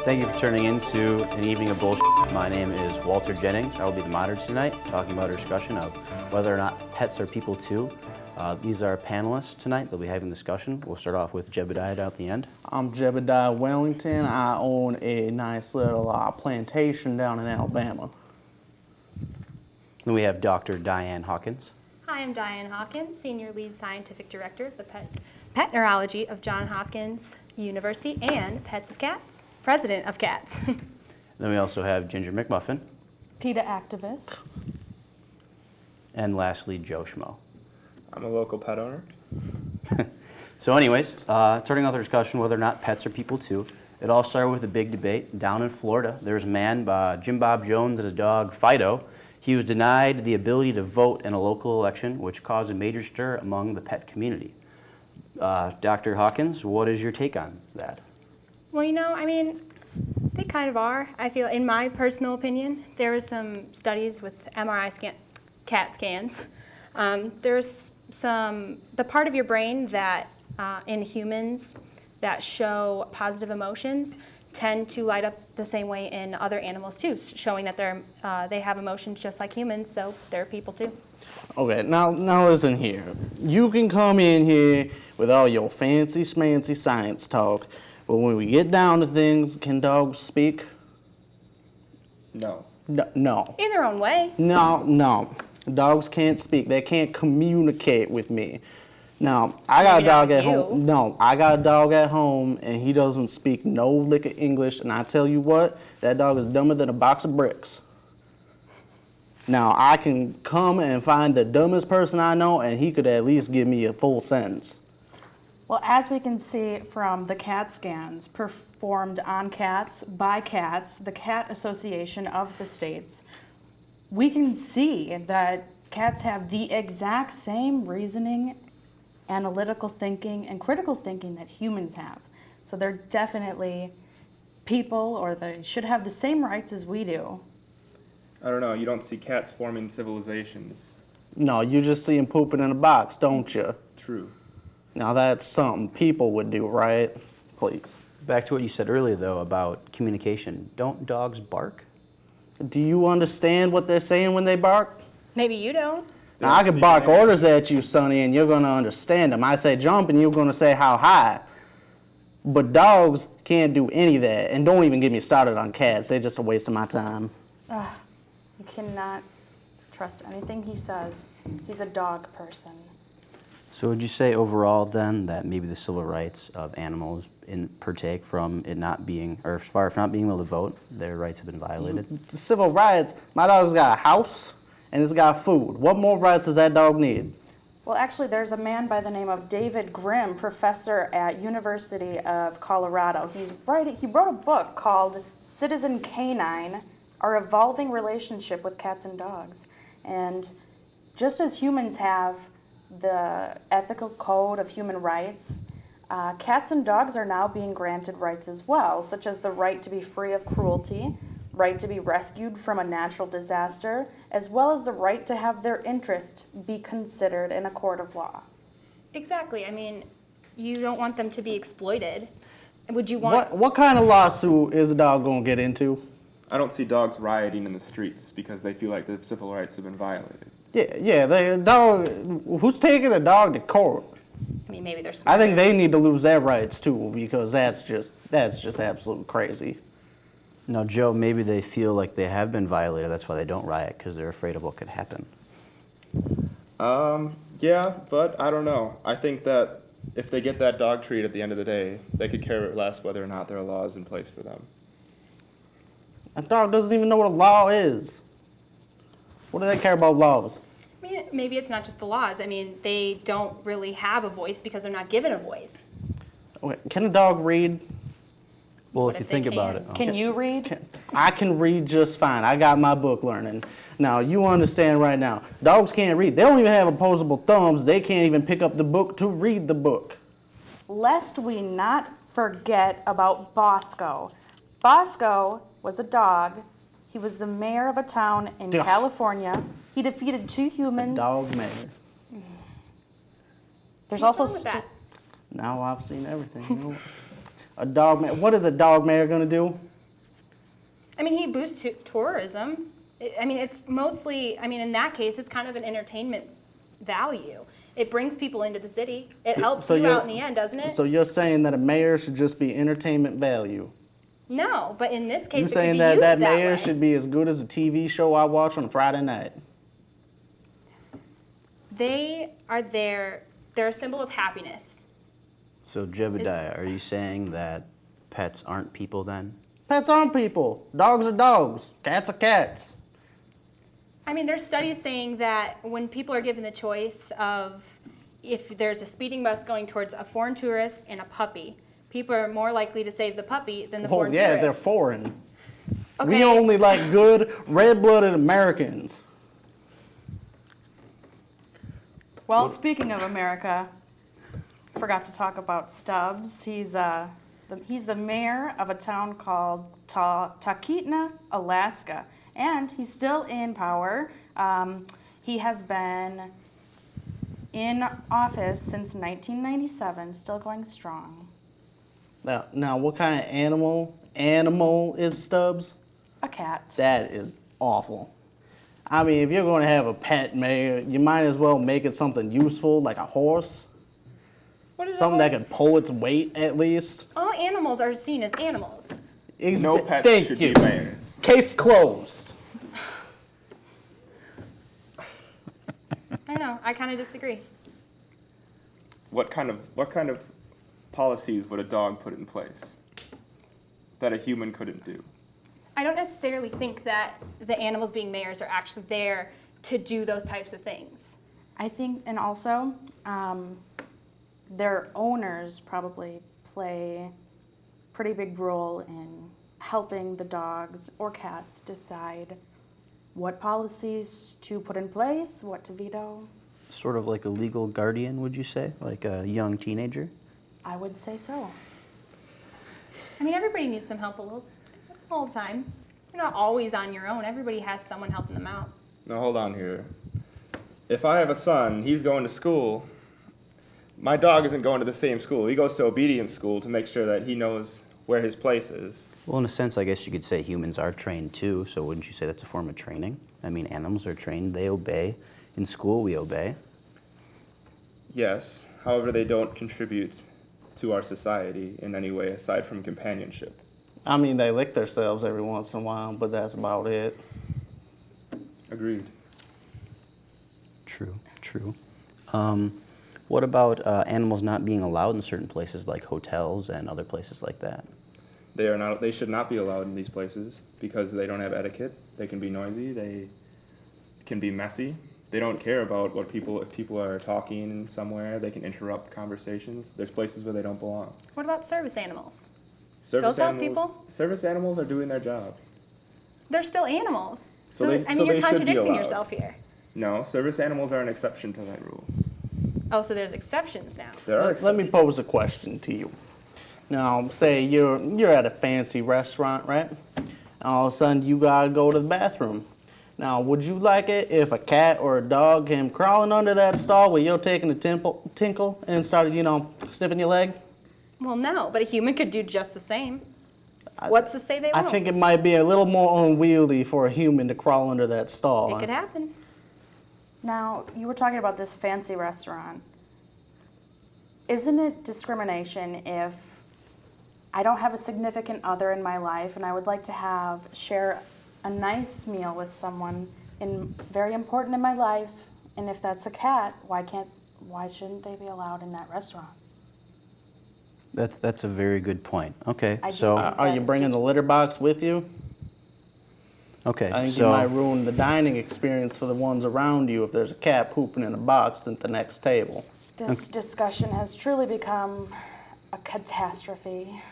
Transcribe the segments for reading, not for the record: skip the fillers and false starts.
Thank you for turning in to An Evening of Bullshit. My name is Walter Jennings. I will be the moderator tonight, talking about a discussion of whether or not pets are people too. These are our panelists tonight. They'll be having a discussion. We'll start off with Jebediah down at the end. I'm Jebediah Wellington. I own a nice little plantation down in Alabama. Then we have Dr. Diane Hawkins. Hi, I'm Diane Hawkins, Senior Lead Scientific Director of the Pet Neurology of Johns Hopkins University and Pets of Cats, President of Cats. Then we also have Ginger McMuffin. PETA activist. And lastly, Joe Schmo. I'm a local pet owner. So anyways, starting off the discussion whether or not pets are people too, it all started with a big debate down in Florida. There was a man, Jim Bob Jones, and his dog Fido. He was denied the ability to vote in a local election, which caused a major stir among the pet community. Dr. Hawkins, what is your take on that? Well, they kind of are. I feel, in my personal opinion, there was some studies with MRI cat scans. There's the part of your brain that in humans that show positive emotions tend to light up the same way in other animals too, showing that they have emotions just like humans, so they're people too. Okay, now listen here. You can come in here with all your fancy schmancy science talk, but when we get down to things, can dogs speak? No. No. In their own way. No. Dogs can't speak. They can't communicate with me. Now, I got a dog at home. No, I got a dog at home, and he doesn't speak no lick of English, and I tell you what, that dog is dumber than a box of bricks. Now, I can come and find the dumbest person I know, and he could at least give me a full sentence. Well, as we can see from the CAT scans performed on cats by cats, the Cat Association of the States, we can see that cats have the exact same reasoning, analytical thinking, and critical thinking that humans have. So they're definitely people, or they should have the same rights as we do. I don't know. You don't see cats forming civilizations. No, you just see him pooping in a box, don't you? True. Now that's something people would do, right? Please. Back to what you said earlier, though, about communication. Don't dogs bark? Do you understand what they're saying when they bark? Maybe you don't. Now, I can bark orders at you, Sonny, and you're going to understand them. I say jump, and you're going to say how high. But dogs can't do any of that. And don't even get me started on cats. They're just a waste of my time. You cannot trust anything he says. He's a dog person. So would you say overall, then, that maybe the civil rights of animals partake from it not being, or as far as not being able to vote, their rights have been violated? The civil rights, my dog's got a house, and it's got food. What more rights does that dog need? Well, actually, there's a man by the name of David Grimm, professor at University of Colorado. He wrote a book called Citizen Canine, Our Evolving Relationship with Cats and Dogs. And just as humans have the ethical code of human rights, cats and dogs are now being granted rights as well, such as the right to be free of cruelty, right to be rescued from a natural disaster, as well as the right to have their interests be considered in a court of law. Exactly. You don't want them to be exploited. Would you want... What kind of lawsuit is a dog going to get into? I don't see dogs rioting in the streets because they feel like the civil rights have been violated. Yeah, the dog, who's taking a dog to court? Maybe they're I think they need to lose their rights too, because that's just absolute crazy. No, Joe, maybe they feel like they have been violated. That's why they don't riot, because they're afraid of what could happen. Yeah, but I don't know. I think that if they get that dog treat at the end of the day, they could care less whether or not there are laws in place for them. That dog doesn't even know what a law is. What do they care about laws? Maybe it's not just the laws. They don't really have a voice because they're not given a voice. Okay, can a dog read? Well, What if you if they think about it. Can you read? I can read just fine. I got my book learning. Now, you understand right now, dogs can't read. They don't even have opposable thumbs. They can't even pick up the book to read the book. Lest we not forget about Bosco. Bosco was a dog. He was the mayor of a town in California. He defeated 2 humans. Dog mayor. There's What's also wrong with that? Now I've seen everything. A dog mayor. What is a dog mayor going to do? I mean, he boosts tourism. I mean, it's mostly, I mean, in that case, it's kind of an entertainment value. It brings people into the city. It helps you out in the end, doesn't it? So you're saying that a mayor should just be entertainment value? No, but in this case, You it could saying be that used that that mayor way. should be as good as a TV show I watch on Friday night? They are there. They're a symbol of happiness. So Jebediah, are you saying that pets aren't people then? Pets aren't people. Dogs are dogs. Cats are cats. I mean, there's studies saying that when people are given the choice of if there's a speeding bus going towards a foreign tourist and a puppy, people are more likely to save the puppy than the Well, foreign yeah, tourist. they're foreign. We Okay. only like good, red-blooded Americans. Well, speaking of America, forgot to talk about Stubbs. He's the mayor of a town called Talkeetna, Alaska, and he's still in power. He has been in office since 1997, still going strong. Now, what kind of animal is Stubbs? A cat. That is awful. I mean, if you're going to have a pet mayor, you might as well make it something useful, like a horse. What is Something a that horse? can pull its weight at least. All animals are seen as animals. No pets Thank should you. be mayors. Case closed. I don't know. I kind of disagree. What kind of policies would a dog put in place that a human couldn't do? I don't necessarily think that the animals being mayors are actually there to do those types of things. I think, and also, their owners probably play a pretty big role in helping the dogs or cats decide what policies to put in place, what to veto. Sort of like a legal guardian, would you say? Like a young teenager? I would say so. I mean, everybody needs some help all the time. You're not always on your own. Everybody has someone helping them out. Now hold on here. If I have a son, he's going to school. My dog isn't going to the same school. He goes to obedience school to make sure that he knows where his place is. Well, in a sense, I guess you could say humans are trained too, so wouldn't you say that's a form of training? I mean, animals are trained, they obey. In school, we obey. Yes, however, they don't contribute to our society in any way aside from companionship. I mean, they lick themselves every once in a while, but that's about it. Agreed. True, true. What about animals not being allowed in certain places like hotels and other places like that? They should not be allowed in these places because they don't have etiquette. They can be noisy, they can be messy. They don't care about if people are talking somewhere, they can interrupt conversations. There's places where they don't belong. What about service animals? Service Those help animals, people? Service animals are doing their job. They're still animals. So they- I mean, so you're they should be contradicting allowed. yourself here. No, service animals are an exception to that rule. Oh, so there's exceptions now. There are Let me pose a question to you. Now, say you're at a fancy restaurant, right? All of a sudden, you gotta go to the bathroom. Now, would you like it if a cat or a dog came crawling under that stall where you're taking a tinkle and started, sniffing your leg? Well, no, but a human could do just the same. What's to say they I won't? think it might be a little more unwieldy for a human to crawl under that stall. It could happen. Now, you were talking about this fancy restaurant. Isn't it discrimination if I don't have a significant other in my life and I would like to share a nice meal with someone very important in my life, and if that's a cat, why shouldn't they be allowed in that restaurant? That's a very good point. Okay, I do so think Are that you is bringing the litter box with you? okay, I think you might so ruin the dining experience for the ones around you if there's a cat pooping in a box at the next table. This discussion has truly become a catastrophe.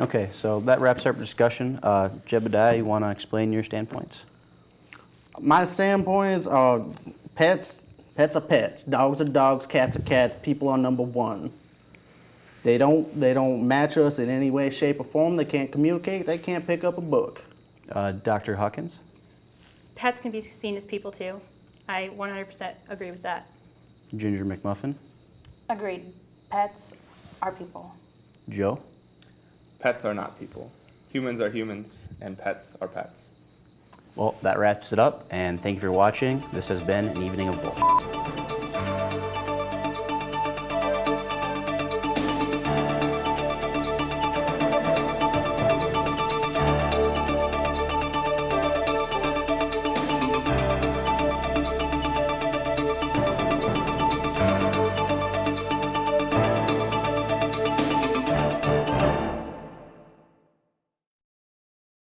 okay, so that wraps up our discussion. Jebediah, you want to explain your standpoints? My standpoints are pets are pets, dogs are dogs, cats are cats, people are number one. They don't match us in any way, shape, or form. They can't communicate. They can't pick up a book. Dr. Hawkins? Pets can be seen as people too. I 100% agree with that. Ginger McMuffin? Agreed. Pets are people. Joe? Pets are not people. humans are humans and pets are pets. Well, that wraps it up, and thank you for watching. This has been an evening of bullshit.